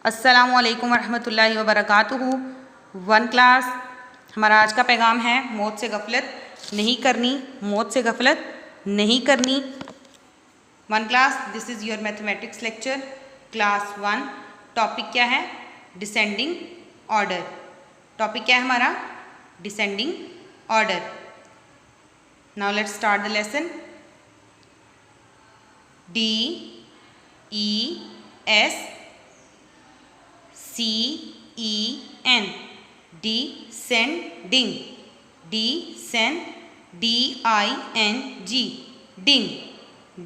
अस्सलामुअलैकुम वरहमतुल्लाहि वबरकातुहू। One class, हमारा आज का पैगाम है मौत से गफलत नहीं करनी, मौत से गफलत नहीं करनी। One class, this is your mathematics lecture class 1। Topic क्या है? Descending order. टॉपिक क्या है हमारा? Descending order. Now let's start the lesson. DES CEN, descending, descend, DING, ding,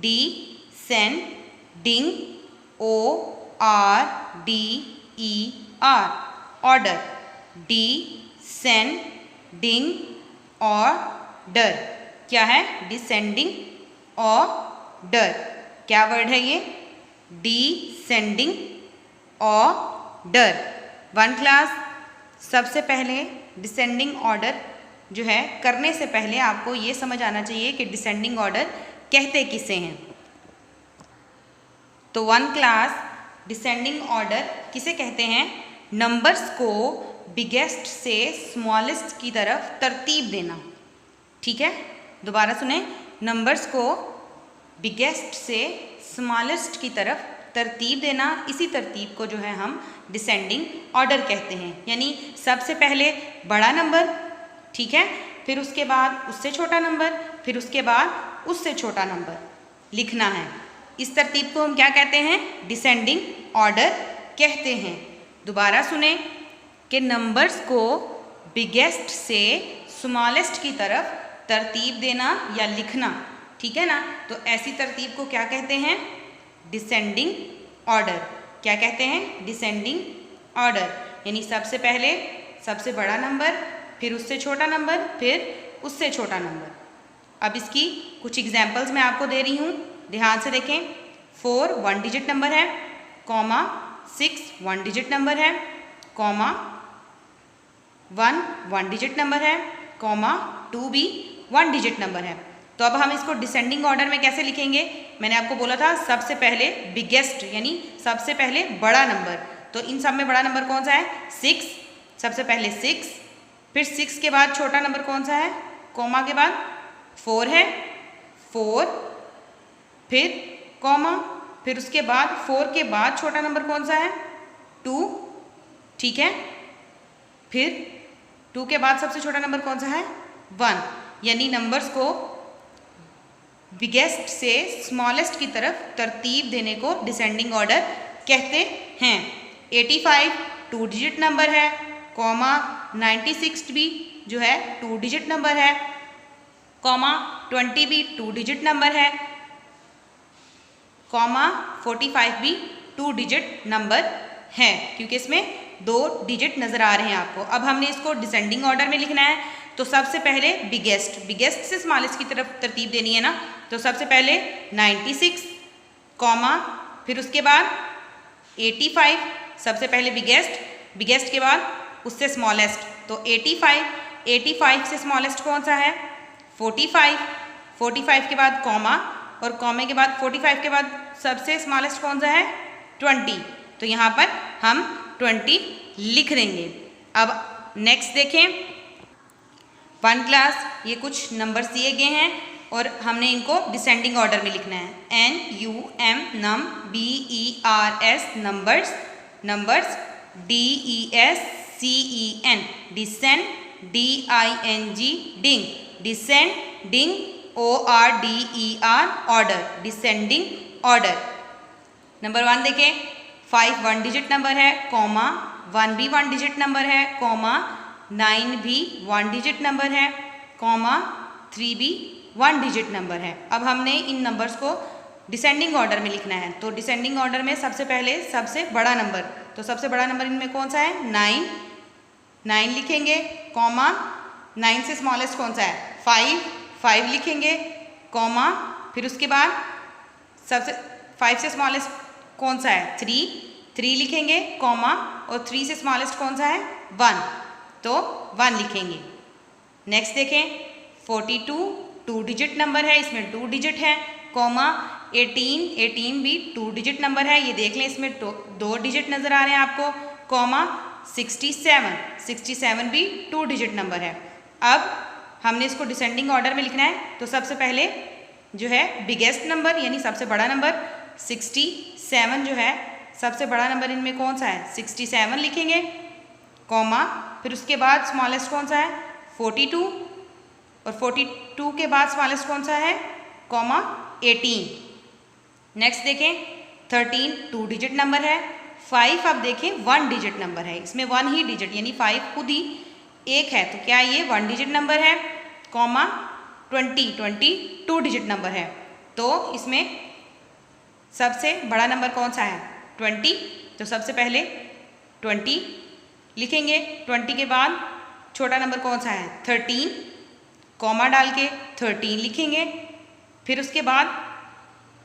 descending, ORDER, order, descending order। क्या है? Descending order. क्या word है ये? Descending order. वन क्लास, सबसे पहले डिसेंडिंग ऑर्डर जो है करने से पहले आपको ये समझ आना चाहिए कि डिसेंडिंग ऑर्डर कहते किसे हैं। तो वन क्लास, डिसेंडिंग ऑर्डर किसे कहते हैं? नंबर्स को बिगेस्ट से स्मॉलेस्ट की तरफ तरतीब देना। ठीक है, दोबारा सुने। नंबर्स को बिगेस्ट से स्मॉलेस्ट की तरफ तरतीब देना, इसी तरतीब को जो है हम डिसेंडिंग ऑर्डर कहते हैं। यानी सबसे पहले बड़ा नंबर, ठीक है, फिर उसके बाद उससे छोटा नंबर, फिर उसके बाद उससे छोटा नंबर लिखना है। इस तरतीब को हम क्या कहते हैं? डिसेंडिंग ऑर्डर कहते हैं। दोबारा सुने कि नंबर्स को बिगेस्ट से स्मॉलेस्ट की तरफ तरतीब देना या लिखना, ठीक है ना। तो ऐसी तरतीब को क्या कहते हैं? Descending order. क्या कहते हैं? Descending order. यानी सबसे पहले सबसे बड़ा नंबर, फिर उससे छोटा नंबर, फिर उससे छोटा नंबर। अब इसकी कुछ एग्जाम्पल्स मैं आपको दे रही हूँ, ध्यान से देखें। 4 1 डिजिट नंबर है, कॉमा 6 1 डिजिट नंबर है, कॉमा 1 1 डिजिट नंबर है, कॉमा 2 भी 1 डिजिट नंबर है। तो अब हम इसको डिसेंडिंग ऑर्डर में कैसे लिखेंगे? मैंने आपको बोला था सबसे पहले बिगेस्ट यानी सबसे पहले बड़ा नंबर। तो इन सब में बड़ा नंबर कौन सा है? 6। सबसे पहले 6, फिर 6 के बाद छोटा नंबर कौन सा है? कॉमा के बाद 4 है, 4, फिर कॉमा, फिर उसके बाद 4 के बाद छोटा नंबर कौन सा है? 2, ठीक है, फिर 2 के बाद सबसे छोटा नंबर कौन सा है? 1। यानी नंबर्स को बिगेस्ट से स्मॉलेस्ट की तरफ तरतीब देने को डिसेंडिंग ऑर्डर कहते हैं। 85 2 डिजिट नंबर है, कॉमा 96 भी जो है 2 डिजिट नंबर है, कॉमा 20 भी 2 डिजिट नंबर है, कॉमा 45 भी 2 डिजिट नंबर है, क्योंकि इसमें 2 डिजिट नज़र आ रहे हैं आपको। अब हमने इसको डिसेंडिंग ऑर्डर में लिखना है। तो सबसे पहले बिगेस्ट से स्मॉलेस्ट की तरफ तरतीब देनी है ना। तो सबसे पहले 96, कॉमा, फिर उसके बाद 85, सबसे पहले बिगेस्ट के बाद उससे स्मॉलेस्ट। तो 85 से स्मॉलेस्ट कौन सा है? 45 के बाद कॉमा, और कॉमे के बाद 45 के बाद सबसे स्मॉलेस्ट कौन सा है? 20। तो यहाँ पर हम 20 लिख देंगे। अब नेक्स्ट देखें। वन क्लास, ये कुछ नंबर्स दिए गए हैं और हमने इनको डिसेंडिंग ऑर्डर में लिखना है। NUM num, BERS numbers, DES CEN descend, DING ding, descending ORDER order, descending order. Number 1 देखें। 5 1 डिजिट नंबर है, कॉमा 1 भी 1 डिजिट नंबर है, कॉमा 9 भी 1 डिजिट नंबर है, कॉमा 3 भी 1 डिजिट नंबर है। अब हमने इन नंबर्स को डिसेंडिंग ऑर्डर में लिखना है। तो डिसेंडिंग ऑर्डर में सबसे पहले सबसे बड़ा नंबर, तो सबसे बड़ा नंबर इनमें कौन सा है? 9 लिखेंगे, कॉमा 9 से स्मॉलेस्ट कौन सा है? 5 लिखेंगे, कॉमा, फिर उसके बाद सबसे 5 से स्मॉलेस्ट कौन सा है? 3 लिखेंगे, कॉमा, और 3 से स्मॉलेस्ट कौन सा है? 1, तो 1 लिखेंगे। नेक्स्ट देखें। 42 2 डिजिट नंबर है, इसमें 2 डिजिट है, कॉमा 18 भी 2 डिजिट नंबर है, ये देख लें इसमें 2 डिजिट नज़र आ रहे हैं आपको, कॉमा 67 भी 2 डिजिट नंबर है। अब हमने इसको डिसेंडिंग ऑर्डर में लिखना है, तो सबसे पहले जो है बिगेस्ट नंबर यानी सबसे बड़ा नंबर 67 जो है सबसे बड़ा नंबर इनमें कौन सा है 67 लिखेंगे, कॉमा फिर उसके बाद स्मॉलेस्ट कौन सा है 42 और 42 के बाद स्मॉलेस्ट कौन सा है कॉमा 18। नेक्स्ट देखें 13 2 डिजिट नंबर है, 5 अब देखें 1 डिजिट नंबर है, इसमें 1 ही डिजिट यानी 5 खुद ही एक है, तो क्या ये 1 डिजिट नंबर है, कॉमा 20 2 डिजिट नंबर है, तो इसमें सबसे बड़ा नंबर कौन सा है 20, तो सबसे पहले 20 लिखेंगे, 20 के बाद छोटा नंबर कौन सा है 13, कॉमा डाल के 13 लिखेंगे, फिर उसके बाद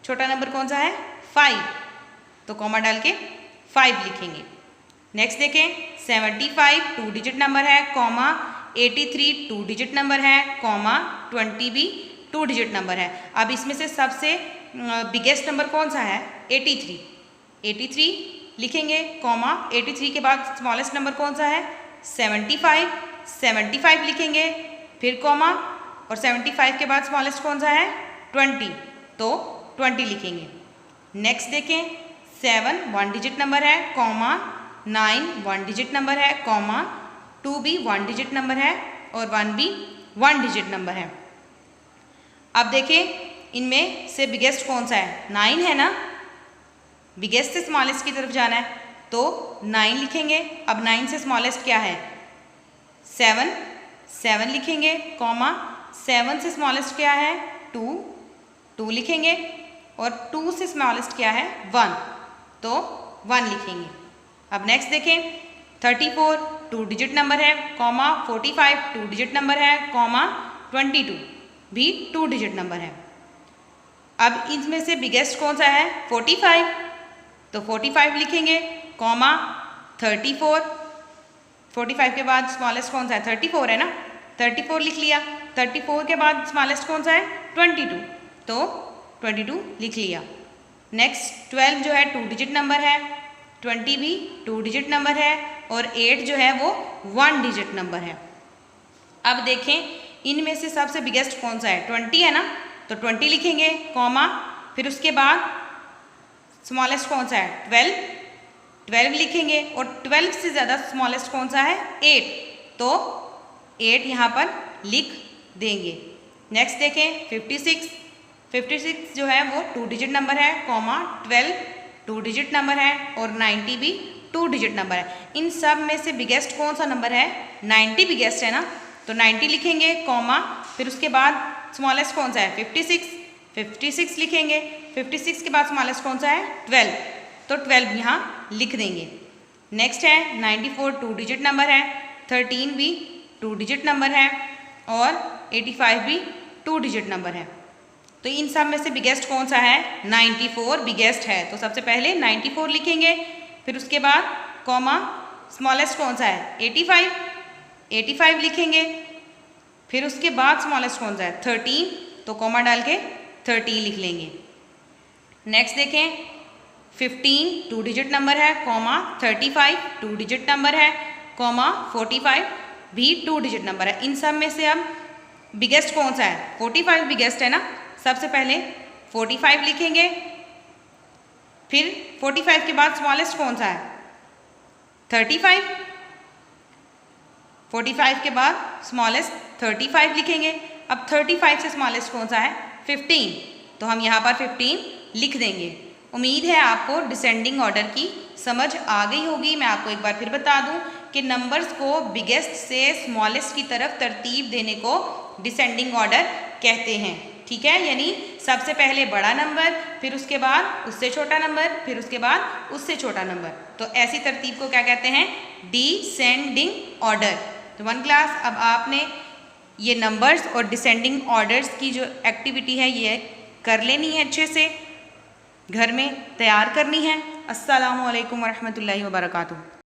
छोटा नंबर कौन सा है 5, तो कॉमा डाल के 5 लिखेंगे। नेक्स्ट देखें 75 2 डिजिट नंबर है, कॉमा 83 2 डिजिट नंबर है, कॉमा 20 भी 2 डिजिट नंबर है। अब इसमें से सबसे बिगेस्ट नंबर कौन सा है 83 लिखेंगे, कॉमा 83 के बाद स्मॉलेस्ट नंबर कौन सा है 75 लिखेंगे, फिर कॉमा और 75 के बाद स्मॉलेस्ट कौन सा है 20, तो 20 लिखेंगे। नेक्स्ट देखें 7 1 डिजिट नंबर है, कॉमा 9 1 डिजिट नंबर है, कॉमा 2 भी 1 डिजिट नंबर है और 1 भी 1 डिजिट नंबर है। अब देखें इनमें से बिगेस्ट कौन सा है 9 है ना, बिगेस्ट से स्मॉलेस्ट की तरफ जाना है तो 9 लिखेंगे। अब 9 से स्मॉलेस्ट क्या है 7 लिखेंगे, कॉमा 7 से स्मॉलेस्ट क्या है 2 लिखेंगे और 2 से स्मॉलेस्ट क्या है 1, तो 1 लिखेंगे। अब नेक्स्ट देखें 34 2 डिजिट नंबर है, कॉमा 45 2 डिजिट नंबर है, कॉमा 22 भी 2 डिजिट नंबर है। अब इनमें से बिगेस्ट कौन सा है 45, तो 45 लिखेंगे, कॉमा 45 के बाद स्मॉलेस्ट कौन सा है 34 है ना, 34 लिख लिया, 34 के बाद स्मॉलेस्ट कौन सा है 22, तो 22 लिख लिया। नेक्स्ट 12 जो है 2 डिजिट नंबर है, 20 भी 2 डिजिट नंबर है और 8 जो है वो 1 डिजिट नंबर है। अब देखें इनमें से सबसे बिगेस्ट कौन सा है 20 है ना, तो 20 लिखेंगे, कॉमा फिर उसके बाद स्मॉलेस्ट कौन सा है 12 लिखेंगे और 12 से ज़्यादा स्मॉलेस्ट कौन सा है 8, तो 8 यहाँ पर लिख देंगे। नेक्स्ट देखें 56 जो है वो 2 डिजिट नंबर है, कॉमा 12 2 डिजिट नंबर है और 90 भी 2 डिजिट नंबर है। इन सब में से बिगेस्ट कौन सा नंबर है 90 बिगेस्ट है ना, तो 90 लिखेंगे, कॉमा फिर उसके बाद स्मॉलेस्ट कौन सा है 56 लिखेंगे, 56 के बाद स्मॉलेस्ट कौन सा है 12, तो 12 यहाँ लिख देंगे। नेक्स्ट है 94 2 डिजिट नंबर है, 13 भी 2 डिजिट नंबर है और 85 भी 2 डिजिट नंबर है। तो इन सब में से बिगेस्ट कौन सा है 94 बिगेस्ट है, तो सबसे पहले 94 लिखेंगे, फिर उसके बाद कॉमा स्मॉलेस्ट कौन सा है 85 लिखेंगे, फिर उसके बाद स्मॉलेस्ट कौन सा है 13, तो कॉमा डाल के 13 लिख लेंगे। नेक्स्ट देखें 15 2 डिजिट नंबर है, कॉमा 35 2 डिजिट नंबर है, कॉमा 45 भी 2 डिजिट नंबर है। इन सब में से अब बिगेस्ट कौन सा है 45 बिगेस्ट है ना, सबसे पहले 45 लिखेंगे, फिर 45 के बाद स्मॉलेस्ट कौन सा है 35, 45 के बाद स्मॉलेस्ट 35 लिखेंगे। अब 35 से स्मॉलेस्ट कौन सा है 15, तो हम यहाँ पर 15 लिख देंगे। उम्मीद है आपको डिसेंडिंग ऑर्डर की समझ आ गई होगी। मैं आपको एक बार फिर बता दूं कि नंबर्स को बिगेस्ट से स्मॉलेस्ट की तरफ तरतीब देने को डिसेंडिंग ऑर्डर कहते हैं, ठीक है। यानी सबसे पहले बड़ा नंबर, फिर उसके बाद उससे छोटा नंबर, फिर उसके बाद उससे छोटा नंबर, तो ऐसी तरतीब को क्या कहते हैं डिसेंडिंग ऑर्डर। तो 1 क्लास अब आपने ये नंबर्स और डिसेंडिंग ऑर्डर्स की जो एक्टिविटी है ये कर लेनी है, अच्छे से घर में तैयार करनी है। अस्सलामु अलैकुम वरहमतुल्लाहि वबरकातुहू।